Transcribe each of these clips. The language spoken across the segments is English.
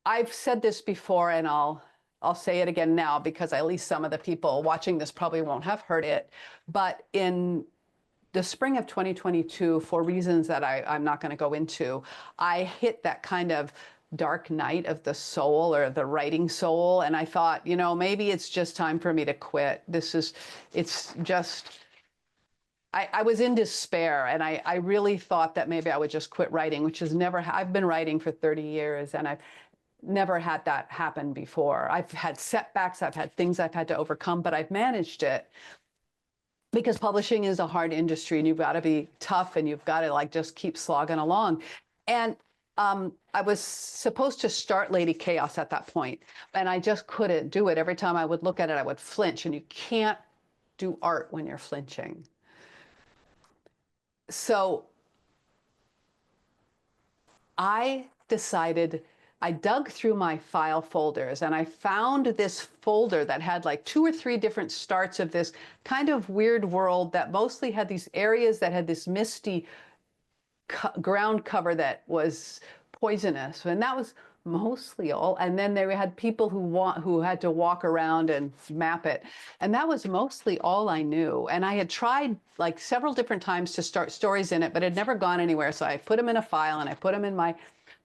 I've said this before, and I'll say it again now because at least some of the people watching this probably won't have heard it. But in the spring of 2022, for reasons that I'm not going to go into, I hit that kind of dark night of the soul, or the writing soul, and I thought, maybe it's just time for me to quit. It's just. I was in despair, and I really thought that maybe I would just quit writing, which has never. I've been writing for 30 years, and I've never had that happen before. I've had setbacks, I've had things I've had to overcome, but I've managed it because publishing is a hard industry, and you've got to be tough, and you've got to like just keep slogging along. And I was supposed to start Lady Chaos at that point, and I just couldn't do it. Every time I would look at it, I would flinch, and you can't do art when you're flinching. So I decided, I dug through my file folders, and I found this folder that had like 2 or 3 different starts of this kind of weird world that mostly had these areas that had this misty ground cover that was poisonous. And that was mostly all. And then they had people who had to walk around and map it. And that was mostly all I knew. And I had tried like several different times to start stories in it, but it had never gone anywhere. So I put them in a file, and I put them in my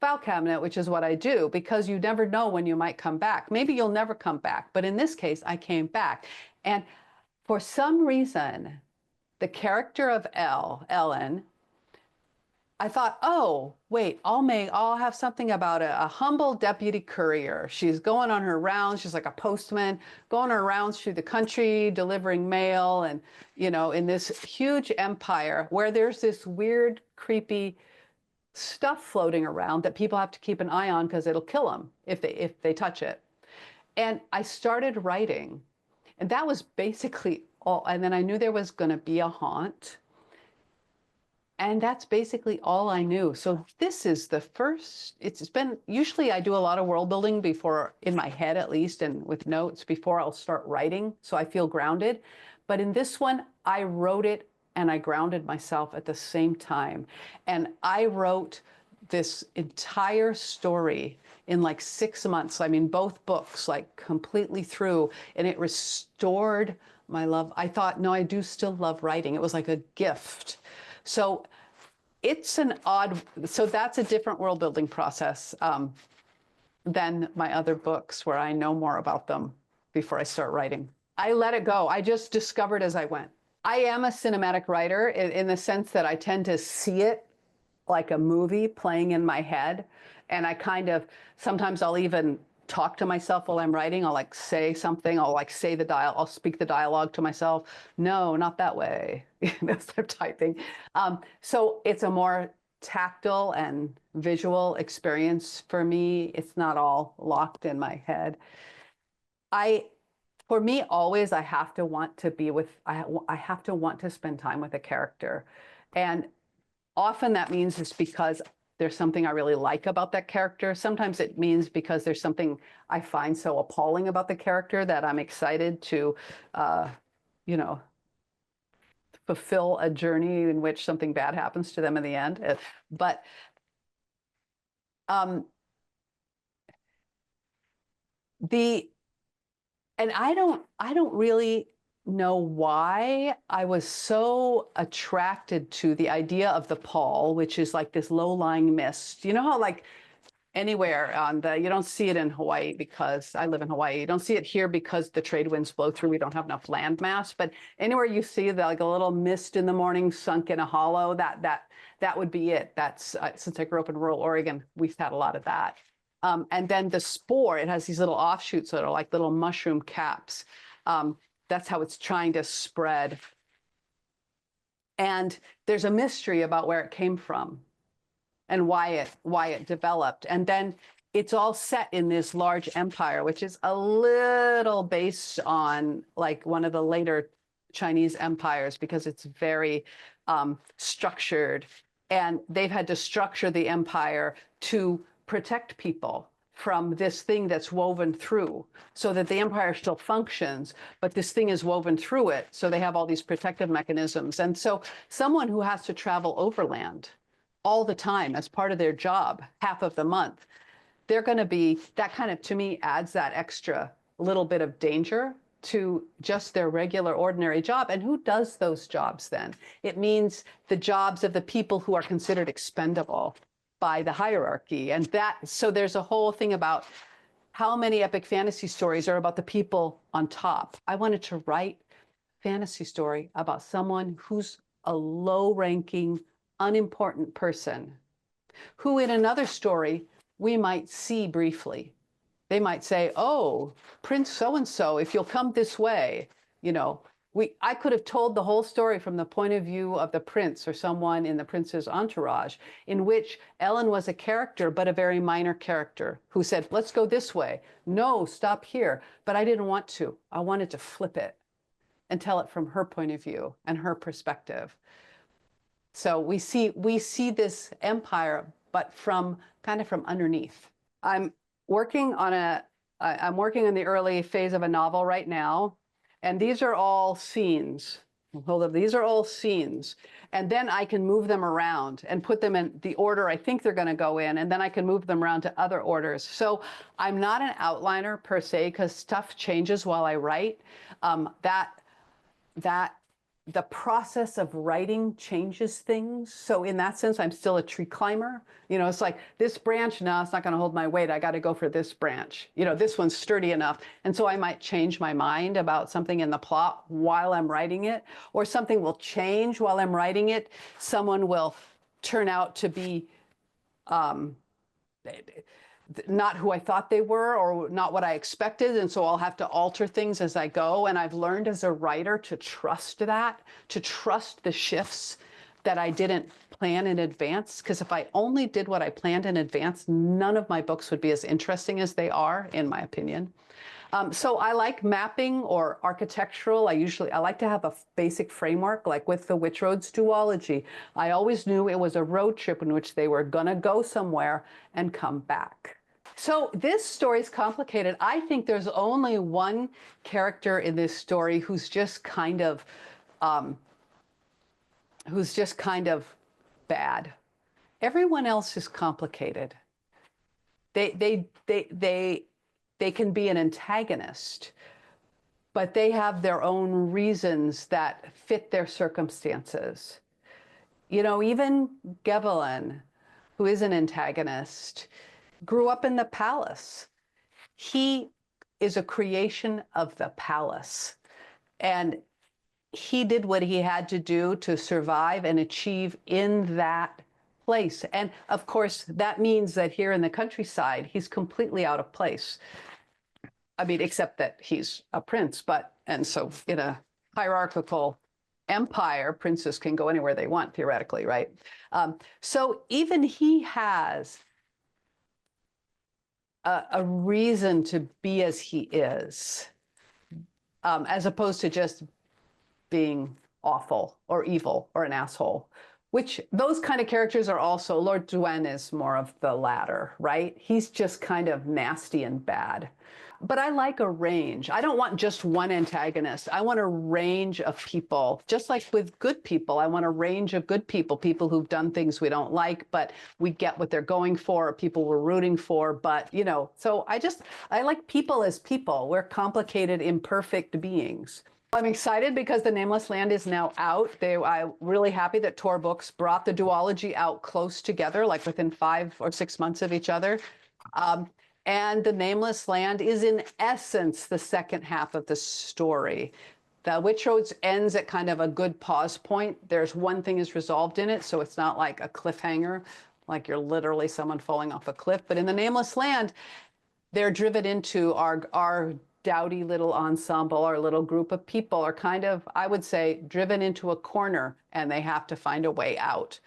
file cabinet, which is what I do, because you never know when you might come back. Maybe you'll never come back. But in this case, I came back. And for some reason, the character of Ellen, I thought, oh, wait, I'll have something about a humble deputy courier. She's going on her rounds. She's like a postman, going her rounds through the country, delivering mail, and, in this huge empire where there's this weird, creepy stuff floating around that people have to keep an eye on because it'll kill them if they touch it. And I started writing, and that was basically all. And then I knew there was going to be a haunt. And that's basically all I knew. So this is the first, usually I do a lot of world building before, in my head at least, and with notes before I'll start writing, so I feel grounded. But in this one, I wrote it and I grounded myself at the same time. And I wrote this entire story in like 6 months. I mean, both books, like completely through, and it restored my love. I thought, no, I do still love writing. It was like a gift. So that's a different world building process than my other books, where I know more about them before I start writing. I let it go. I just discovered as I went. I am a cinematic writer in the sense that I tend to see it like a movie playing in my head. And I sometimes I'll even talk to myself while I'm writing. I'll like say something. I'll like say I'll speak the dialogue to myself. No, not that way. As I'm typing. So it's a more tactile and visual experience for me. It's not all locked in my head. For me, always, I have to want to spend time with a character. And often that means it's because there's something I really like about that character. Sometimes it means because there's something I find so appalling about the character that I'm excited to, fulfill a journey in which something bad happens to them in the end. But and I don't really know why I was so attracted to the idea of the pall, which is like this low-lying mist. You know how like anywhere you don't see it in Hawaii, because I live in Hawaii. You don't see it here because the trade winds blow through. We don't have enough land mass. But anywhere you see like a little mist in the morning sunk in a hollow, that would be it. That's since I grew up in rural Oregon, we've had a lot of that. And then the spore, it has these little offshoots that are like little mushroom caps. That's how it's trying to spread. And there's a mystery about where it came from and why it developed. And then it's all set in this large empire, which is a little based on like one of the later Chinese empires, because it's very structured. And they've had to structure the empire to protect people from this thing that's woven through, so that the empire still functions, but this thing is woven through it. So they have all these protective mechanisms. And so someone who has to travel overland all the time as part of their job, half of the month, they're going to be, that kind of, to me, adds that extra little bit of danger to just their regular, ordinary job. And who does those jobs then? It means the jobs of the people who are considered expendable by the hierarchy. And that, so there's a whole thing about how many epic fantasy stories are about the people on top. I wanted to write a fantasy story about someone who's a low-ranking, unimportant person, who in another story we might see briefly. They might say, oh, Prince so-and-so, if you'll come this way, you know, I could have told the whole story from the point of view of the prince or someone in the prince's entourage, in which Ellen was a character, but a very minor character, who said, let's go this way. No, stop here. But I didn't want to. I wanted to flip it and tell it from her point of view and her perspective. So we see this empire, but from kind of from underneath. I'm working on the early phase of a novel right now, and these are all scenes. Hold up, these are all scenes. And then I can move them around and put them in the order I think they're going to go in, and then I can move them around to other orders. So I'm not an outliner per se, because stuff changes while I write. The process of writing changes things. So in that sense, I'm still a tree climber. You know, it's like this branch, no, it's not going to hold my weight. I got to go for this branch. You know, this one's sturdy enough. And so I might change my mind about something in the plot while I'm writing it, or something will change while I'm writing it. Someone will turn out to be not who I thought they were, or not what I expected. And so I'll have to alter things as I go. And I've learned as a writer to trust that, to trust the shifts that I didn't plan in advance. Because if I only did what I planned in advance, none of my books would be as interesting as they are, in my opinion. So I like mapping or architectural. I like to have a basic framework, like with the Witch Road's duology. I always knew it was a road trip in which they were going to go somewhere and come back. So this story is complicated. I think there's only one character in this story who's just kind of bad. Everyone else is complicated. They can be an antagonist, but they have their own reasons that fit their circumstances. You know, even Gebelin, who is an antagonist, grew up in the palace. He is a creation of the palace. And he did what he had to do to survive and achieve in that place. And of course, that means that here in the countryside, he's completely out of place. I mean, except that he's a prince, and so in a hierarchical empire, princes can go anywhere they want, theoretically, right? So even he has a reason to be as he is, as opposed to just being awful or evil or an asshole, which those kind of characters are also, Lord Duen is more of the latter, right? He's just kind of nasty and bad. But I like a range. I don't want just one antagonist. I want a range of people. Just like with good people, I want a range of good people, people who've done things we don't like, but we get what they're going for, or people we're rooting for. But, you know, so I like people as people. We're complicated, imperfect beings. I'm excited because The Nameless Land is now out. I'm really happy that Tor Books brought the duology out close together, like within 5 or 6 months of each other. And The Nameless Land is, in essence, the second half of the story. The Witch Roads ends at kind of a good pause point. There's one thing is resolved in it, so it's not like a cliffhanger, like you're literally someone falling off a cliff. But in The Nameless Land, they're driven into our dowdy little ensemble, our little group of people are kind of, I would say, driven into a corner, and they have to find a way out.